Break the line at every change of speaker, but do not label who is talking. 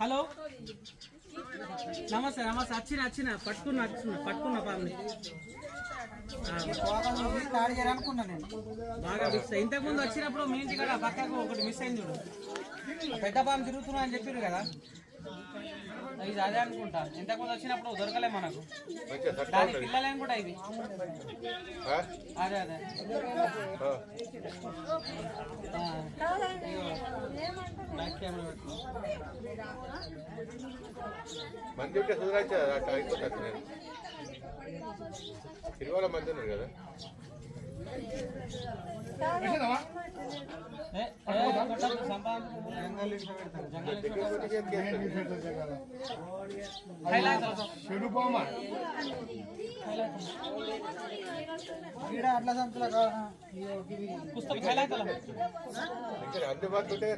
hello నమస్తే నమస్తే వచ్చిన పట్టుకున్నా పాపని
అనుకున్నా నేను
బాగా మిస్ ఇంతకు ముందు వచ్చినప్పుడు మీ ఇంటి కదా పక్కకు ఒకటి మిస్ అయింది చూడు పెద్ద పాము తిరుగుతున్నా అని చెప్పారు కదా ఇది అదే అనుకుంటా ఇంతకుముందు వచ్చినప్పుడు దొరకలే మనకు దాని పిల్లలేం కూడా ఇది అదే అదే బ్యాక్ కెమెరా
మంది ఉంటే సుధరాచ అట్లా అయిపోతుంది నేను తిరుమల మంది ఉన్నారు కదా
పుస్తకం
అందుబాటులో ఉంటే